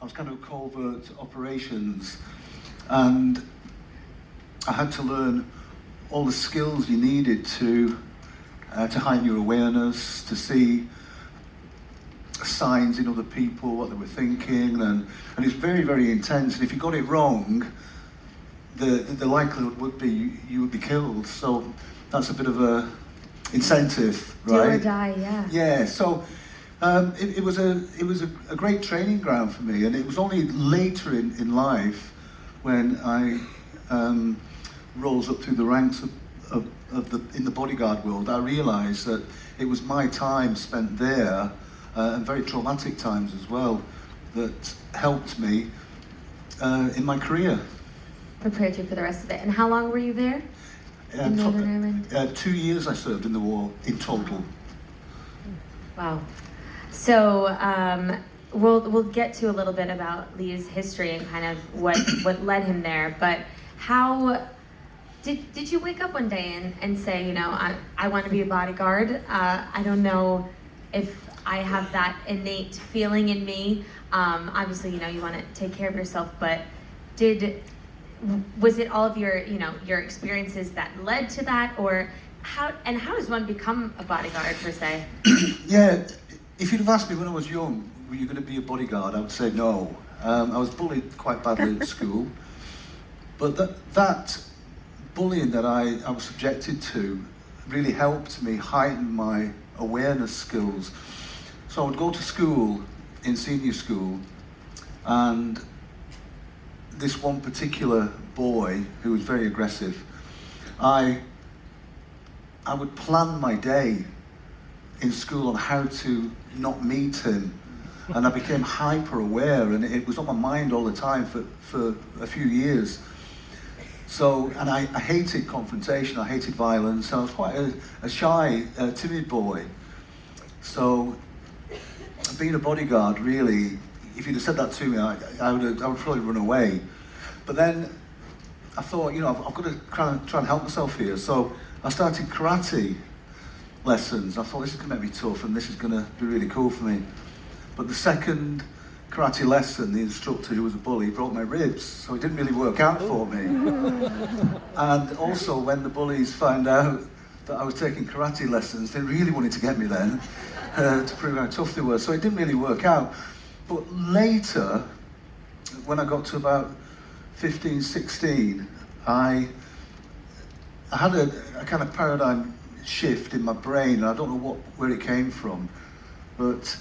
I was kind of covert operations, and I had to learn all the skills you needed to heighten your awareness, to see signs in other people, what they were thinking, and it's very, very intense. And if you got it wrong, the likelihood would be you would be killed. So that's a bit of a incentive, right? Do or die, yeah. Yeah. So it was a great training ground for me, and it was only later in life when I rose up through the ranks in the bodyguard world. I realised that it was my time spent there, and very traumatic times as well, that helped me in my career. Prepared you for the rest of it. And how long were you there in Northern Ireland? 2 years I served in the war in total. Wow. So we'll get to a little bit about Lee's history and kind of what led him there. But how did you wake up one day and say, you know, I want to be a bodyguard? I don't know if I have that innate feeling in me. Obviously, you know, you want to take care of yourself, but was it all of your experiences that led to that, or how does one become a bodyguard per se? Yeah, if you'd have asked me when I was young, were you going to be a bodyguard, I would say no. I was bullied quite badly at school, but that bullying that I was subjected to really helped me heighten my awareness skills. So I would go to school, in senior school, and this one particular boy who was very aggressive, I would plan my day in school on how to not meet him, and I became hyper aware, and it was on my mind all the time for a few years. So, and I hated confrontation, I hated violence. I was quite a shy, timid boy. So being a bodyguard, really, if you'd have said that to me, I would probably run away. But then I thought, you know, I've got to try and help myself here. So I started karate lessons. I thought, this is going to make me tough, and this is going to be really cool for me. But the second karate lesson, the instructor, who was a bully, broke my ribs, so it didn't really work out for me. And also, when the bullies found out that I was taking karate lessons, they really wanted to get me then, to prove how tough they were, so it didn't really work out. But later, when I got to about 15, 16, I had a kind of paradigm shift in my brain, and I don't know where it came from, but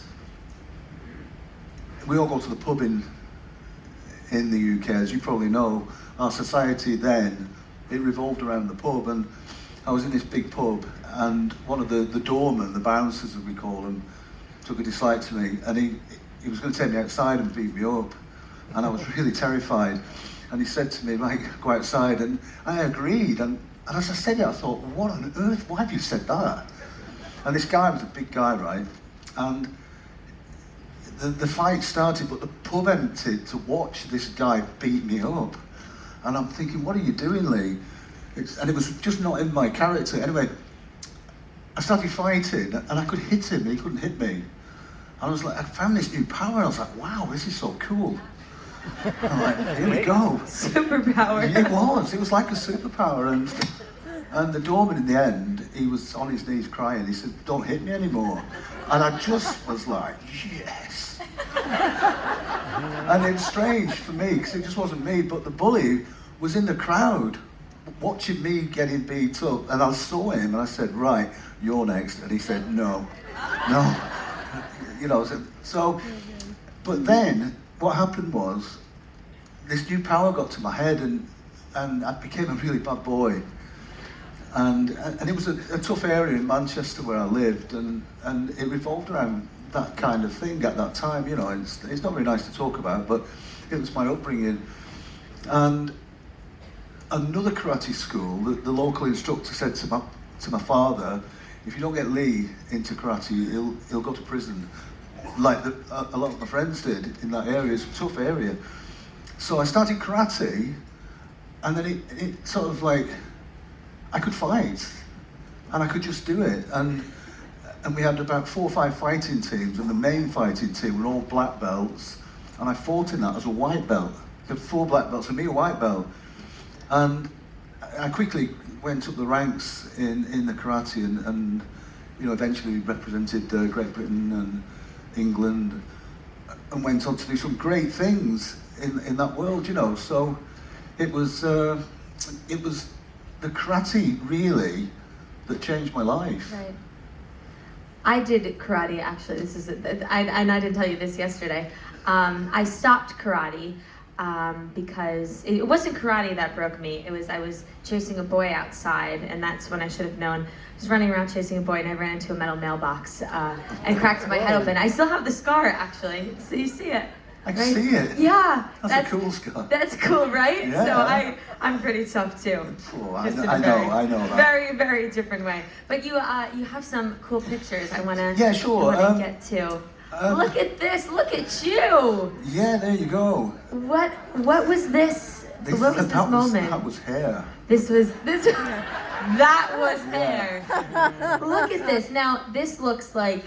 we all go to the pub in the UK, as you probably know. Our society then, it revolved around the pub, and I was in this big pub, and one of the doormen, the bouncers as we call them, took a dislike to me, and he was going to take me outside and beat me up, and I was really terrified. And he said to me, Mike, go outside, and I agreed, and as I said it, I thought, what on earth, why have you said that? And this guy was a big guy, right? And the fight started, but the pub emptied to watch this guy beat me up. And I'm thinking, what are you doing, Lee? And it was just not in my character. Anyway, I started fighting, and I could hit him, and he couldn't hit me. I was like, I found this new power, and I was like, wow, this is so cool. I'm like, here we go. Superpower. It was like a superpower. And the doorman in the end, he was on his knees crying. He said, don't hit me anymore. And I just was like, yes. And it's strange for me, because it just wasn't me, but the bully was in the crowd watching me getting beat up, and I saw him, and I said, right, you're next. And he said, no. You know, so, but then, what happened was, this new power got to my head, and I became a really bad boy. And it was a tough area in Manchester where I lived, and it revolved around that kind of thing at that time. You know, it's not very nice to talk about, but it was my upbringing. And another karate school, the local instructor said to my father, if you don't get Lee into karate, he'll go to prison, like a lot of my friends did in that area. It's a tough area. So I started karate, and then it sort of like, I could fight, and I could just do it. And we had about 4 or 5 fighting teams, and the main fighting team were all black belts, and I fought in that as a white belt. There were 4 black belts and me a white belt. And I quickly went up the ranks in the karate and you know, eventually represented Great Britain and England and went on to do some great things in that world, you know. So it was the karate really that changed my life. Right. I did karate actually. And I didn't tell you this yesterday. I stopped karate because it wasn't karate that broke me. I was chasing a boy outside, and that's when I should have known. I was running around chasing a boy, and I ran into a metal mailbox and cracked my head open. I still have the scar actually. So you see it. I can see it. Yeah. That's a cool scar. That's cool, right? Yeah. So I'm pretty tough too. Oh, I know that. Very, very different way. But you have some cool pictures. I wanna sure. I wanna get to. Look at this! Look at you! Yeah, there you go. What was this? What was this moment? That was hair. That was hair. Look at this. Now this looks like,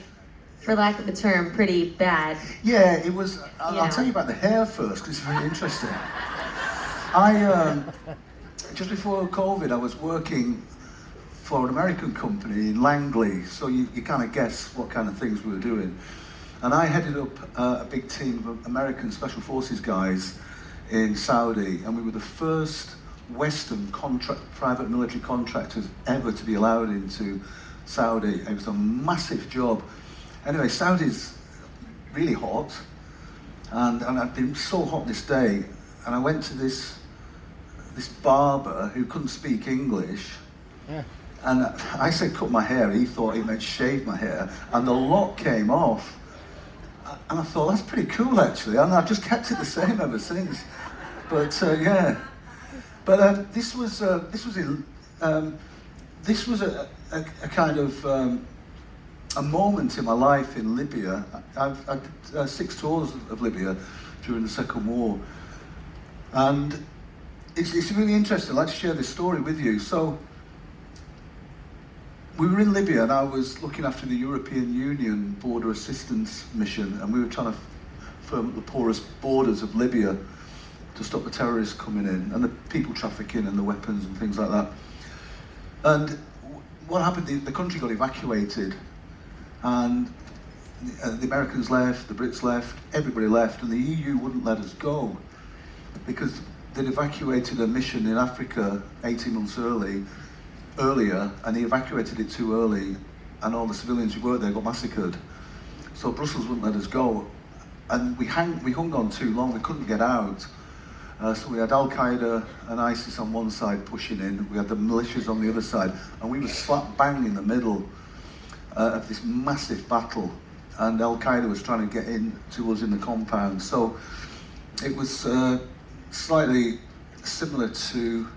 for lack of a term, pretty bad. Yeah, it was. I'll tell you about the hair first because it's very interesting. Just before COVID, I was working for an American company in Langley, so you kind of guess what kind of things we were doing. And I headed up a big team of American Special Forces guys in Saudi, and we were the first Western private military contractors ever to be allowed into Saudi. It was a massive job. Anyway, Saudi's really hot, and I'd been so hot this day, and I went to this barber who couldn't speak English, and I said cut my hair, he thought he meant shave my hair, and the lock came off. And I thought, that's pretty cool actually, and I've just kept it the same ever since. But yeah, but this was a kind of a moment in my life in Libya. I did 6 tours of Libya during the Second War, and it's really interesting. I'd like to share this story with you. So we were in Libya, and I was looking after the European Union border assistance mission, and we were trying to firm up the porous borders of Libya to stop the terrorists coming in, and the people trafficking and the weapons and things like that. And what happened, the country got evacuated, and the Americans left, the Brits left, everybody left, and the EU wouldn't let us go because they'd evacuated a mission in Africa 18 months earlier, and they evacuated it too early, and all the civilians who worked there got massacred. So Brussels wouldn't let us go, and we hung on too long. We couldn't get out. So we had Al Qaeda and ISIS on one side pushing in. We had the militias on the other side, and we were slap bang in the middle of this massive battle. And Al Qaeda was trying to get in to us in the compound. So it was slightly similar to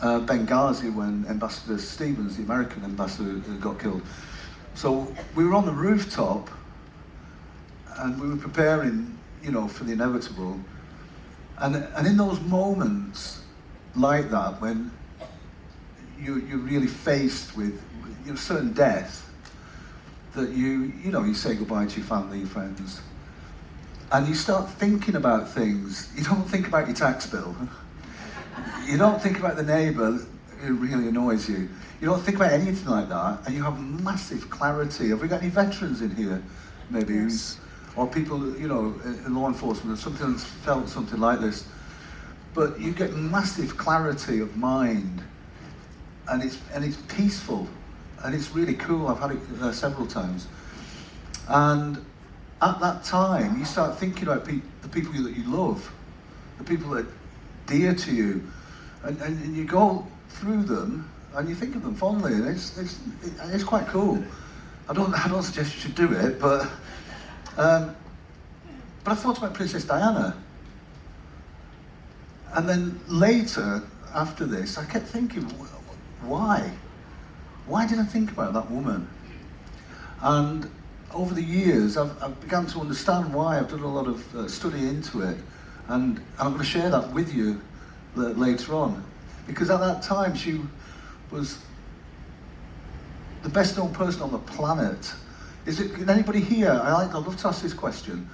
Benghazi when Ambassador Stevens, the American ambassador, got killed. So we were on the rooftop and we were preparing, you know, for the inevitable. And in those moments like that, when you're really faced with certain death, that you say goodbye to your family, your friends, and you start thinking about things. You don't think about your tax bill. You don't think about the neighbour who really annoys you. You don't think about anything like that, and you have massive clarity. Have we got any veterans in here, maybe, Yes. or people, in law enforcement, or something that's felt something like this? But you get massive clarity of mind, and it's peaceful, and it's really cool. I've had it several times, and at that time, you start thinking about the people that you love, the people that are dear to you, and you go through them and you think of them fondly, and it's quite cool. I don't suggest you should do it, but I thought about Princess Diana, and then later after this, I kept thinking, why did I think about that woman? And over the years, I've begun to understand why. I've done a lot of study into it, and I'm going to share that with you later on. Because at that time, she was the best known person on the planet. Is anybody here? I'd love to ask this question.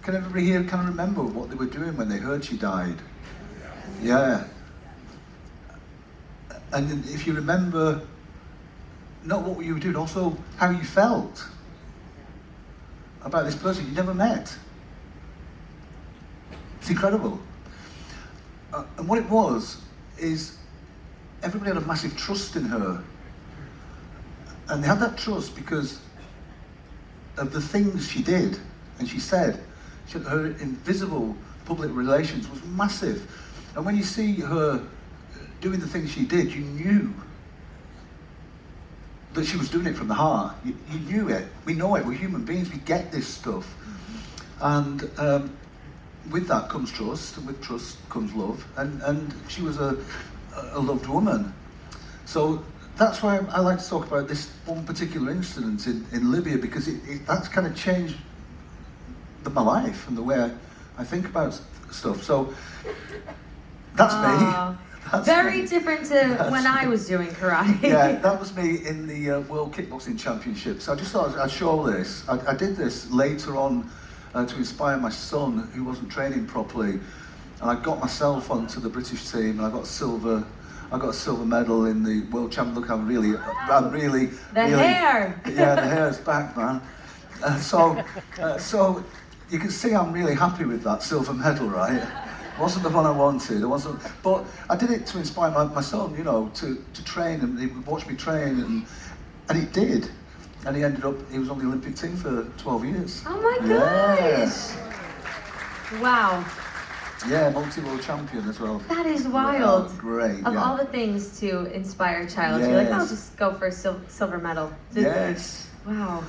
can everybody here kind of remember what they were doing when they heard she died? Yeah. And if you remember, not what you were doing, also how you felt about this person you never met. It's incredible. And what it was is everybody had a massive trust in her. And they had that trust because of the things she did and she said. Her invisible public relations was massive. And when you see her doing the things she did, you knew that she was doing it from the heart. You knew it. We know it. We're human beings. We get this stuff. And with that comes trust, and with trust comes love. And she was a loved woman. So that's why I like to talk about this one particular incident in Libya, because that's kind of changed my life and the way I think about stuff. So that's me. That's very me. Different to when I was doing karate. Yeah, that was me in the World Kickboxing Championship. So I just thought I'd show this. I did this later on to inspire my son, who wasn't training properly, and I got myself onto the British team, and I got a silver medal in the World Champ. Look, I'm really hair. Yeah, the hair's back, man. So you can see I'm really happy with that silver medal, right? It wasn't the one I wanted. But I did it to inspire my son, you know, to train, and he would watch me train, and he did. And he was on the Olympic team for 12 years. Oh my gosh! Wow. Yeah, multi-world champion as well. That is wild. Oh, great. Of all the things to inspire a child, you're like, I'll just go for a silver medal. Yes. Wow.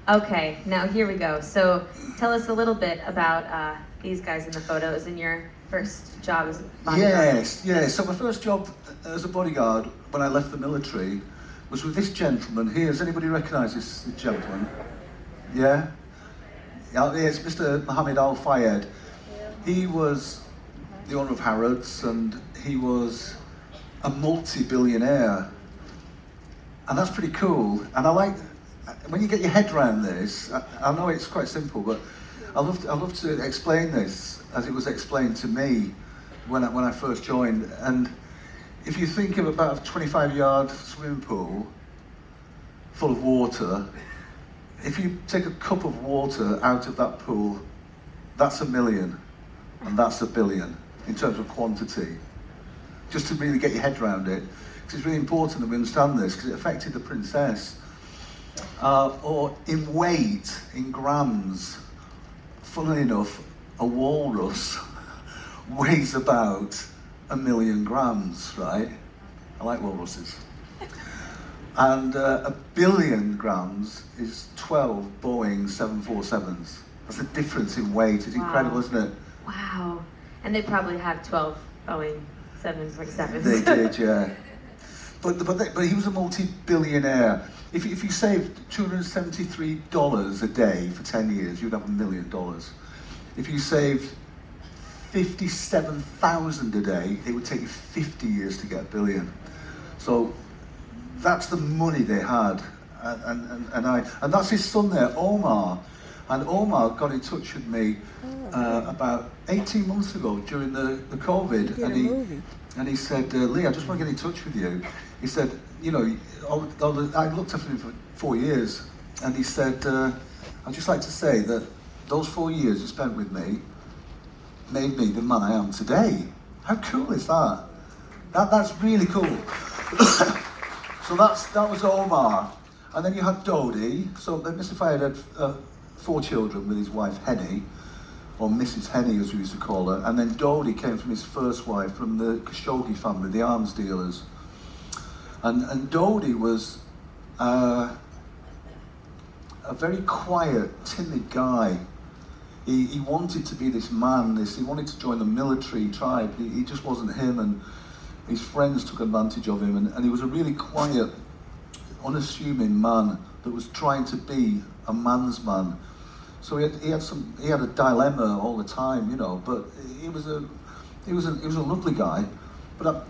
Okay, now here we go. So tell us a little bit about these guys in the photos and your first job as a bodyguard. Yes. So my first job as a bodyguard when I left the military was with this gentleman here. Does anybody recognise this gentleman? Yeah? Yeah, it's Mr. Mohammed Al Fayed. He was the owner of Harrods, and he was a multi-billionaire. And that's pretty cool. And I like, when you get your head around this, I know it's quite simple, but I love to explain this as it was explained to me when I first joined. And if you think of about a 25-yard swimming pool full of water, if you take a cup of water out of that pool, that's 1 million, and that's 1 billion in terms of quantity. Just to really get your head around it, because it's really important that we understand this, because it affected the princess. Or in weight, in grams, funnily enough, a walrus weighs about 1 million grams, right? I like walruses. And 1 billion grams is 12 Boeing 747s. That's the difference in weight. It's incredible, isn't it? Wow. And they probably have 12 Boeing 747s. They did, yeah. But he was a multi-billionaire. If you saved $273 a day for 10 years, you'd have $1 million. If you saved 57,000 a day, it would take you 50 years to get 1 billion. So that's the money they had, and that's his son there, Omar. And Omar got in touch with me about 18 months ago during the COVID, and he said, Lee, I just want to get in touch with you. He said, you know, I looked after him for 4 years, and he said, I'd just like to say that those 4 years you spent with me made me the man I am today. How cool is that? That's really cool. So that was Omar. And then you had Dodi. So Mr. Fayed had 4 children with his wife Henny, or Mrs. Henny as we used to call her. And then Dodi came from his first wife, from the Khashoggi family, the arms dealers. And Dodi was a very quiet, timid guy. He wanted to be this man, he wanted to join the military tribe. He just wasn't him, and his friends took advantage of him, and he was a really quiet, unassuming man that was trying to be a man's man. So he had a dilemma all the time, you know, but he was a lovely guy. But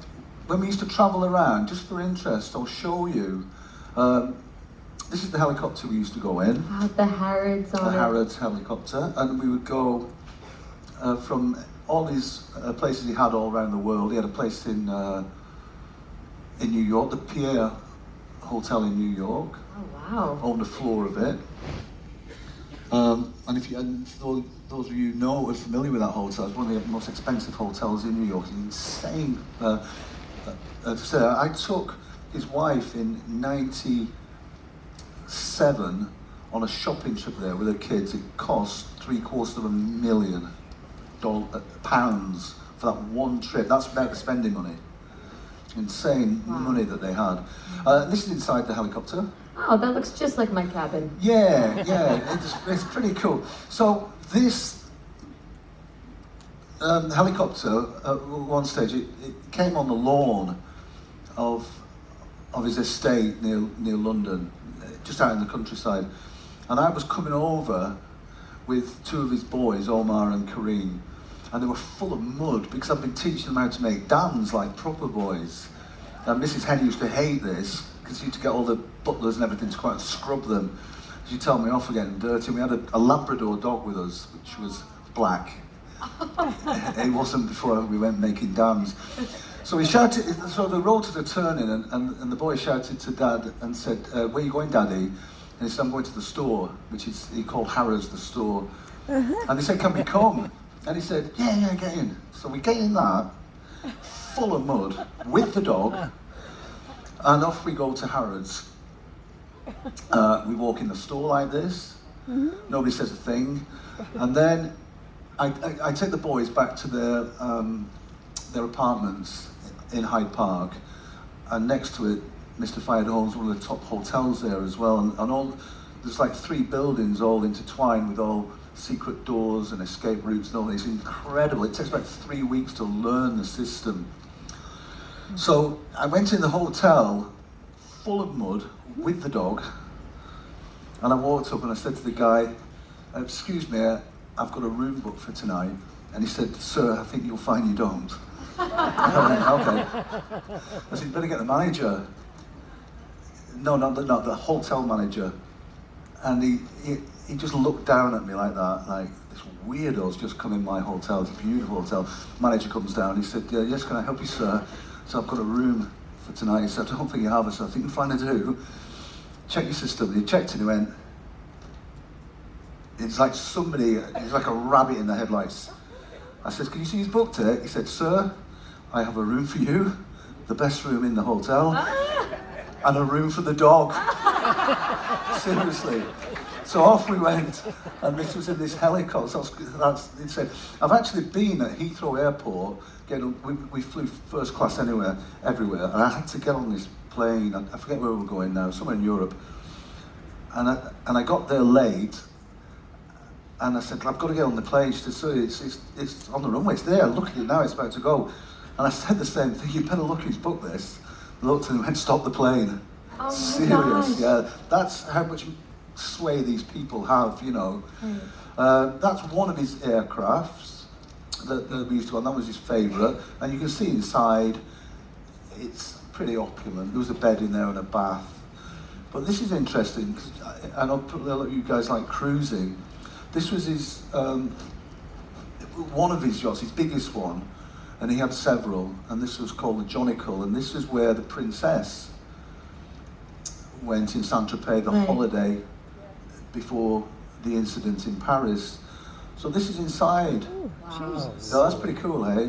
when we used to travel around, just for interest, I'll show you this is the helicopter we used to go in. The Harrods on The it. Harrods helicopter, and we would go from all these places he had all around the world. He had a place in New York, the Pierre Hotel in New York. Oh wow. Owned a floor of it. And for those of you who know, are familiar with that hotel, it's one of the most expensive hotels in New York. It's insane. So I took his wife in '97 on a shopping trip there with her kids. It cost £750,000 for that one trip. That's about the spending money. Insane money that they had. This is inside the helicopter. Oh, that looks just like my cabin. Yeah, it's pretty cool. So this helicopter, at one stage, it came on the lawn of his estate near London, just out in the countryside. And I was coming over with two of his boys, Omar and Kareem, and they were full of mud because I've been teaching them how to make dams like proper boys. And Mrs. Henny used to hate this because she used to get all the butlers and everything to come out and scrub them. She'd tell me off for getting dirty. We had a Labrador dog with us, which was black. It wasn't before we went making dams. So we shouted, so the road to the turning, and the boy shouted to Dad and said, "Where are you going, Daddy?" And he said, "I'm going to the store," which is, he called Harrods the store. And they said, "Can we come?" And he said, yeah, get in. So we get in that, full of mud, with the dog, and off we go to Harrods. We walk in the store like this, nobody says a thing, and then I take the boys back to their apartments in Hyde Park, and next to it, Mr. Fayed owns one of the top hotels there as well, and all, there's like 3 buildings all intertwined with all secret doors and escape routes and all this. It's incredible. It takes about 3 weeks to learn the system. So I went in the hotel full of mud with the dog, and I walked up and I said to the guy, "Excuse me, I've got a room booked for tonight." And he said, "Sir, I think you'll find you don't." I went, "Okay." I said, "You better get the manager." No, not the hotel manager. And he just looked down at me like that, like, "This weirdo's just come in my hotel, it's a beautiful hotel." Manager comes down, he said, "Yes, can I help you, sir?" So "I've got a room for tonight." He said, "I don't think you have it." So "I think you find I do. Check your system." He checked and he went, it's like a rabbit in the headlights. I said, "Can you see he's booked it?" He said, "Sir, I have a room for you, the best room in the hotel, and a room for the dog." Seriously. So off we went, and this was in this helicopter. He said, "I've actually been at Heathrow Airport. We flew first class everywhere, and I had to get on this plane. I forget where we were going now, somewhere in Europe. And I got there late, and I said, "I've got to get on the plane." She said, "Sir, it's on the runway. It's there. Look at it now. It's about to go." And I said the same thing. "You better look who's booked this." Looked and went, "Stop the plane." Oh Serious, gosh. yeah. That's how much sway these people have, you know. That's one of his aircrafts that we used to go on. That was his favourite. And you can see inside, it's pretty opulent. There was a bed in there and a bath. But this is interesting, because I know a lot of you guys like cruising. This was his, one of his yachts, his biggest one, and he had several, and this was called the Jonicle, and this is where the princess went in Saint-Tropez, the holiday before the incident in Paris. So this is inside. Wow. So that's pretty cool, eh?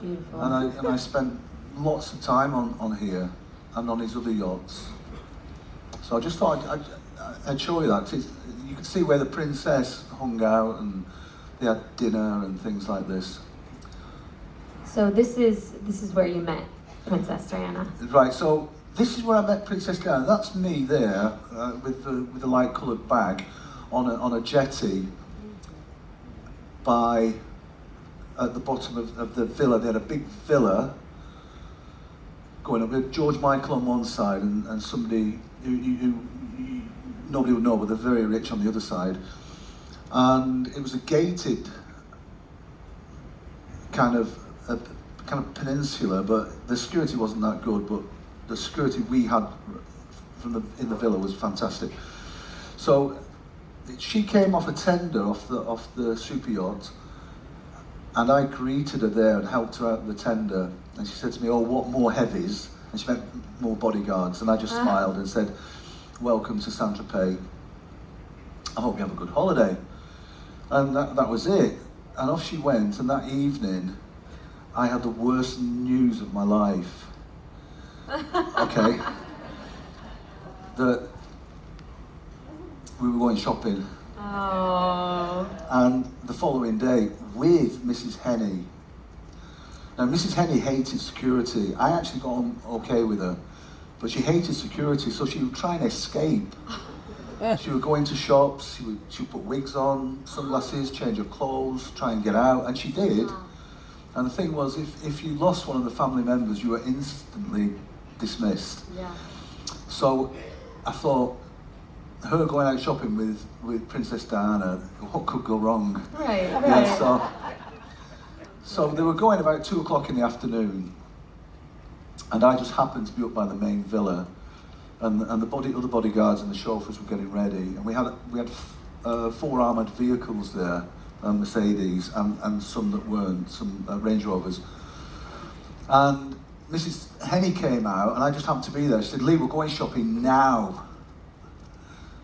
Beautiful. And I spent lots of time on here and on his other yachts. So I just thought I'd show you that. You can see where the princess hung out, and they had dinner and things like this. So this is where you met Princess Diana. Right. So this is where I met Princess Diana. That's me there with the light-coloured bag on a jetty at the bottom of the villa. They had a big villa going up with George Michael on one side and somebody who nobody would know, but they're very rich on the other side. And it was a gated kind of peninsula, but the security wasn't that good. But the security we had in the villa was fantastic. So she came off a tender off the super yacht, and I greeted her there and helped her out with the tender. And she said to me, "Oh, what more heavies?" And she meant more bodyguards. And I just smiled and said, "Welcome to Saint-Tropez. I hope you have a good holiday." And that was it. And off she went, and that evening, I had the worst news of my life. Okay. That we were going shopping. Oh. And the following day, with Mrs. Henny. Now, Mrs. Henny hated security. I actually got on okay with her, but she hated security, so she would try and escape. She would go into shops, she would put wigs on, sunglasses, change her clothes, try and get out, and she did. And the thing was, if you lost one of the family members, you were instantly dismissed. Yeah. So I thought, her going out shopping with Princess Diana, what could go wrong? Right. Yeah, so they were going about 2 o'clock in the afternoon, and I just happened to be up by the main villa, and the other bodyguards and the chauffeurs were getting ready, and we had 4 armoured vehicles there, Mercedes, and some that weren't, some Range Rovers. And Mrs. Henny came out, and I just happened to be there. She said, "Lee, we're going shopping now."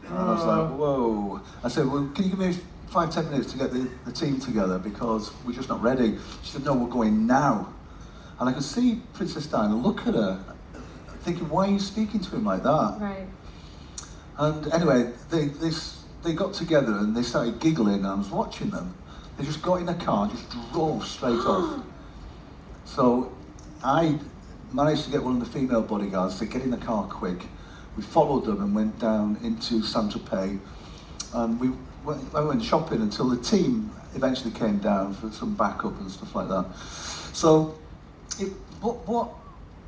And I was like, whoa. I said, "Well, can you give me 5-10 minutes to get the team together, because we're just not ready?" She said, "No, we're going now." And I could see Princess Diana look at her, thinking, why are you speaking to him like that? Right. And anyway, they got together and they started giggling, and I was watching them. They just got in the car, just drove straight off. So I managed to get one of the female bodyguards to get in the car quick. We followed them and went down into Saint-Tropez, and I went shopping until the team eventually came down for some backup and stuff like that. So what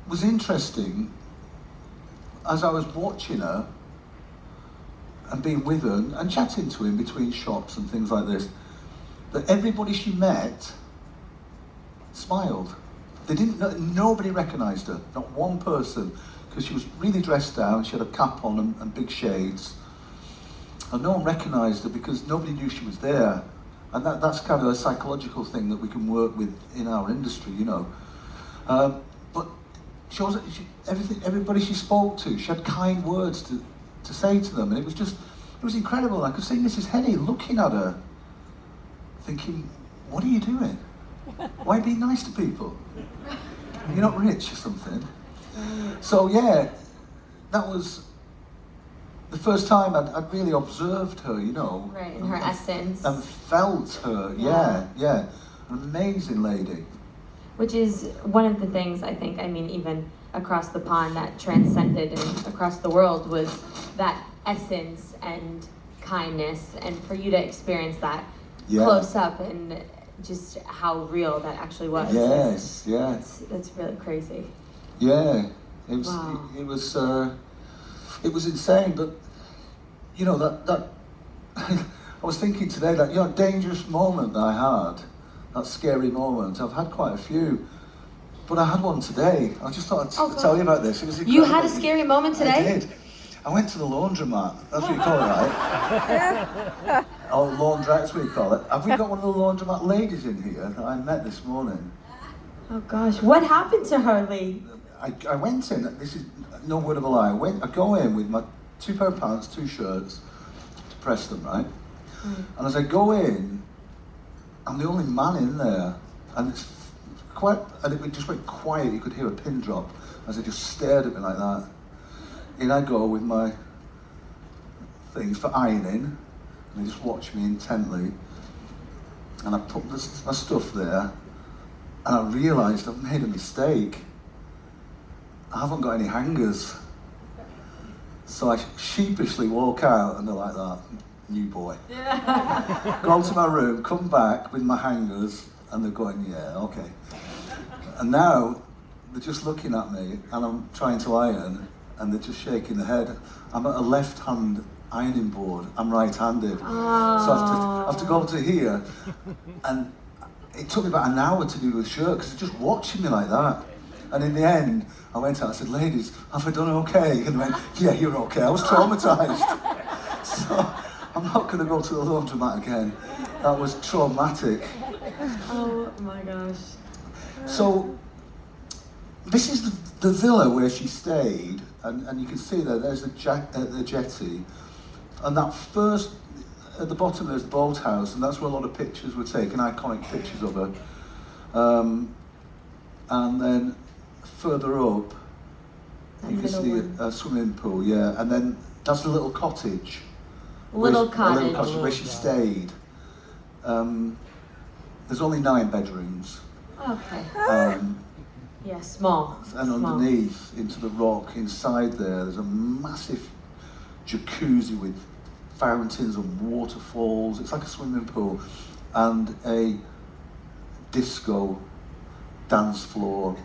was interesting, as I was watching her and being with her and chatting to him between shops and things like this, that everybody she met smiled. Nobody recognised her, not one person, because she was really dressed down. She had a cap on and big shades, and no one recognised her because nobody knew she was there. And that's kind of a psychological thing that we can work with in our industry, you know. But everybody she spoke to, she had kind words to say to them, and it was incredible. I could see Mrs. Henny looking at her, thinking, "What are you doing? Why be nice to people? You're not rich or something." So yeah, that was the first time I'd really observed her, you know. Right, in her essence. And felt her, yeah. An amazing lady. Which is one of the things, I think, I mean, even across the pond, that transcended and across the world, was that essence and kindness, and for you to experience that close up and just how real that actually was. Yes, It's really crazy. Yeah, it was. Wow. It was insane. But you know that I was thinking today that, you know, dangerous moment that I had, that scary moment. I've had quite a few, but I had one today. I just thought I'd tell you about this. It was incredible. You had a scary moment today? I did. I went to the laundromat. That's what you call it, right? Oh, laundrette, that's what you call it. Have we got one of the laundromat ladies in here that I met this morning? Oh gosh, what happened to her, Lee? I went in, this is no word of a lie, I go in with my 2 pair of pants, 2 shirts, to press them, right? And as I go in, I'm the only man in there, and it just went quiet. You could hear a pin drop as they just stared at me like that. In I go with my things for ironing, and they just watch me intently, and I put my stuff there, and I realised I've made a mistake. I haven't got any hangers. So I sheepishly walk out, and they're like that, "New boy." Go to my room, come back with my hangers, and they're going, "Yeah, okay." And now they're just looking at me, and I'm trying to iron, and they're just shaking their head. I'm at a left-hand ironing board. I'm right-handed, so I have to go to here, and it took me about an hour to do the shirt because they're just watching me like that. And in the end, I went out, I said, ladies, have I done okay? And they went, yeah, you're okay. I was traumatised. So I'm not going to go to the laundromat again. That was traumatic. Oh my gosh. So this is the villa where she stayed, and you can see there's the jetty, and that first, at the bottom there's the boathouse, and that's where a lot of pictures were taken, iconic pictures of her. And then further up, you can see a swimming pool, yeah, and then that's a little cottage. Little A cottage. little cottage where she stayed. There's only 9 bedrooms. Okay. Yeah, And small. underneath, into the rock, inside there's a massive jacuzzi with fountains and waterfalls. It's like a swimming pool. And a disco, dance floor,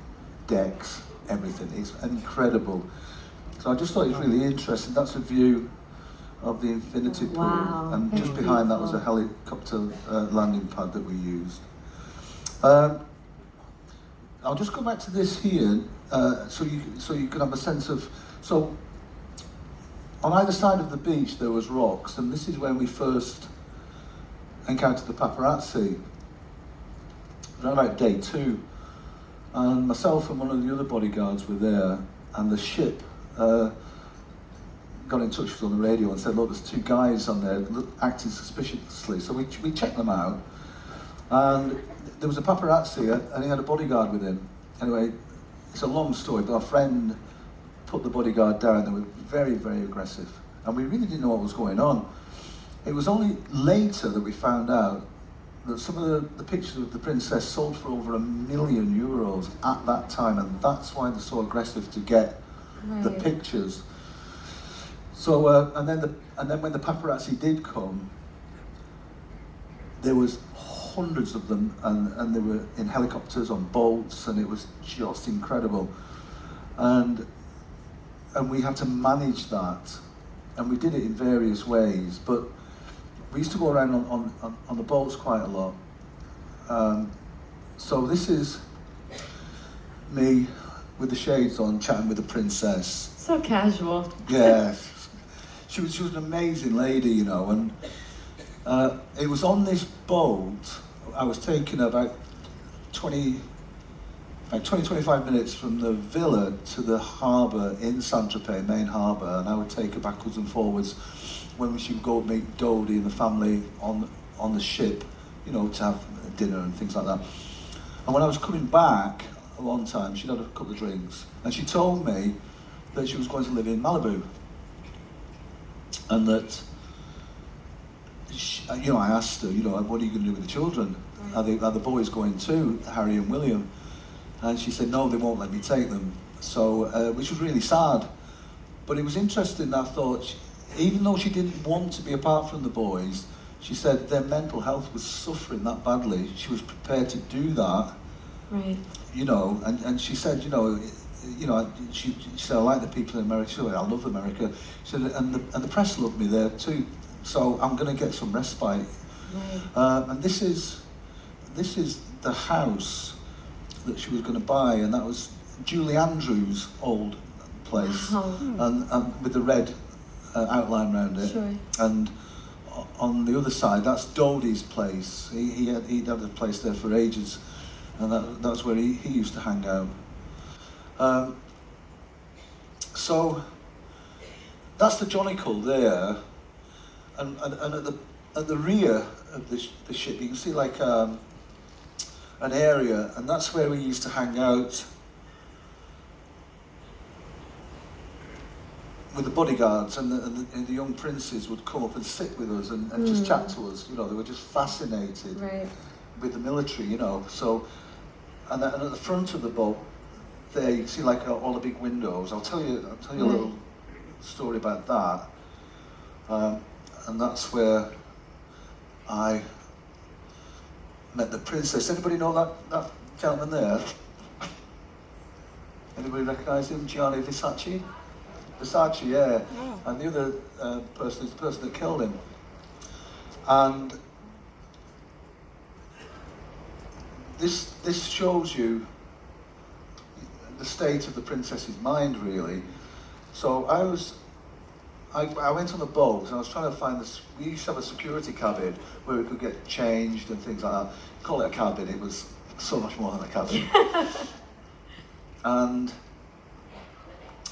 decks, everything. It's incredible. So I just thought it was really interesting. That's a view of the infinity pool. Wow. And just Very behind that was a beautiful. helicopter landing pad that we used. I'll just go back to this here, so you can have a sense of. So, on either side of the beach there was rocks, and this is when we first encountered the paparazzi. Around about day 2, and myself and one of the other bodyguards were there, and the ship got in touch with us on the radio and said, look, there's 2 guys on there acting suspiciously. So we checked them out, and there was a paparazzi, and he had a bodyguard with him. Anyway, it's a long story, but our friend put the bodyguard down. They were very, very aggressive, and we really didn't know what was going on. It was only later that we found out that some of the pictures of the princess sold for over €1 million at that time, and that's why they're so aggressive to get the pictures. So, and then when the paparazzi did come, there was hundreds of them, and they were in helicopters, on boats, and it was just incredible. And we had to manage that, and we did it in various ways, but we used to go around on the boats quite a lot. So this is me with the shades on, chatting with the princess. So casual. Yeah, she was an amazing lady, you know, and it was on this boat. I was taken about 25 minutes from the villa to the harbour in Saint-Tropez, main harbour, and I would take her backwards and forwards when she would go meet Dodie and the family on the ship, you know, to have dinner and things like that. And when I was coming back, a long time, she'd had a couple of drinks, and she told me that she was going to live in Malibu, and that, you know, I asked her, you know, what are you going to do with the children? Are the boys going too, Harry and William? And she said, no, they won't let me take them. So, which was really sad. But it was interesting, I thought, even though she didn't want to be apart from the boys, she said their mental health was suffering that badly. She was prepared to do that. Right. You know, and she said, she said, I like the people in America. She said, I love America. She said, and the press loved me there too. So I'm going to get some respite. Right. And this is the house that she was going to buy, and that was Julie Andrews' old place, and with the red outline around it. Sure. And on the other side, that's Dodie's place. He'd had a place there for ages, and that's where he used to hang out. So that's the Jonicle there, and at the rear of the ship, you can see like an area, and that's where we used to hang out with the bodyguards, and the young princes would come up and sit with us and just chat to us. You know, they were just fascinated with the military. You know, so and at the front of the boat, there you can see like all the big windows. I'll tell you a little story about that, and that's where I met the princess. Anybody know that gentleman there? Anybody recognise him? Gianni Versace? Versace, yeah. And the other person is the person that killed him. And this shows you the state of the princess's mind, really. So I went on the boat and I was trying to find this. We used to have a security cabin where we could get changed and things like that. Call it a cabin, it was so much more than a cabin. And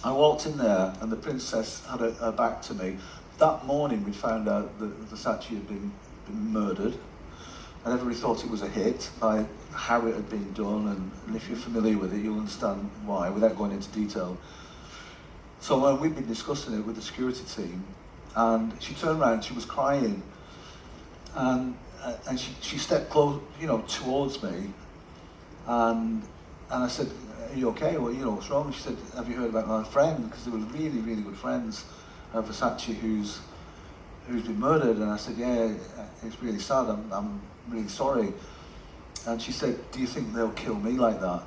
I walked in there and the princess had her back to me. That morning we found out that Versace had been murdered. And everybody thought it was a hit by how it had been done, and if you're familiar with it, you'll understand why, without going into detail. So we'd been discussing it with the security team, and she turned around, she was crying, and she stepped close, towards me, and I said, "Are you okay? Well, what's wrong?" She said, "Have you heard about my friend?" Because they were really, really good friends, Versace, who's been murdered. And I said, "Yeah, it's really sad. I'm really sorry." And she said, "Do you think they'll kill me like that?"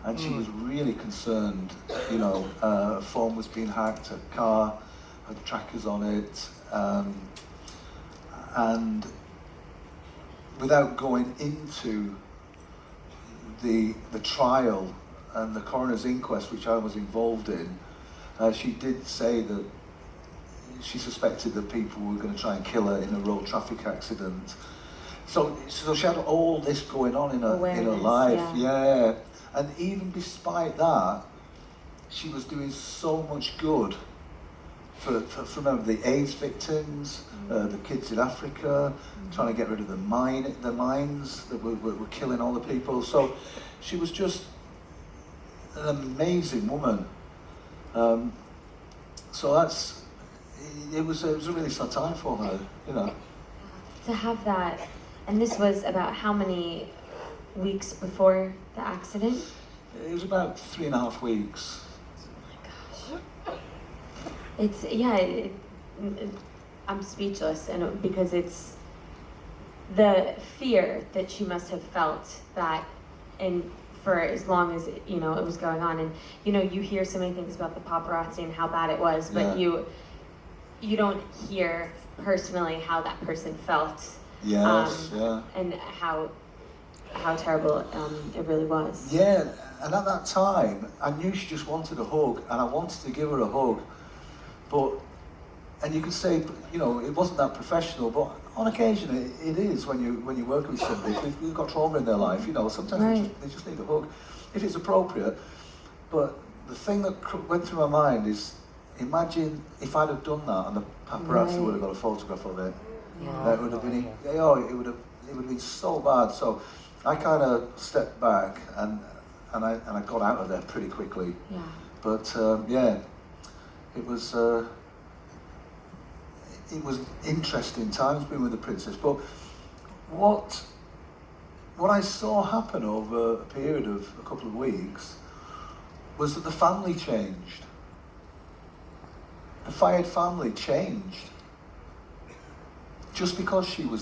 And she was really concerned. Her phone was being hacked, her car had trackers on it, and without going into the trial and the coroner's inquest, which I was involved in, she did say that she suspected that people were going to try and kill her in a road traffic accident. So she had all this going on in her life, yeah. And even despite that, she was doing so much good for remember, the AIDS victims, the kids in Africa, trying to get rid of the mines that were killing all the people. So she was just an amazing woman. So it was a really sad time for her, To have that, and this was about how many weeks before the accident? It was about 3.5 weeks. Oh my gosh. It's, I'm speechless, and because it's the fear that she must have felt that, and for as long as it was going on, and you hear so many things about the paparazzi and how bad it was, but you don't hear personally how that person felt. Yes, and how terrible it really was. Yeah, and at that time, I knew she just wanted a hug, and I wanted to give her a hug, and you could say, it wasn't that professional, but on occasion it is when you work with somebody. If they've got trauma in their life, sometimes they just need a hug, if it's appropriate. But the thing that went through my mind is, imagine if I'd have done that and the paparazzi would have got a photograph of it. Yeah. That would have been, it would have been so bad. So I kind of stepped back and I got out of there pretty quickly. Yeah. But it was interesting times being with the princess. But what I saw happen over a period of a couple of weeks was that the family changed. The Fayed family changed. Just because she was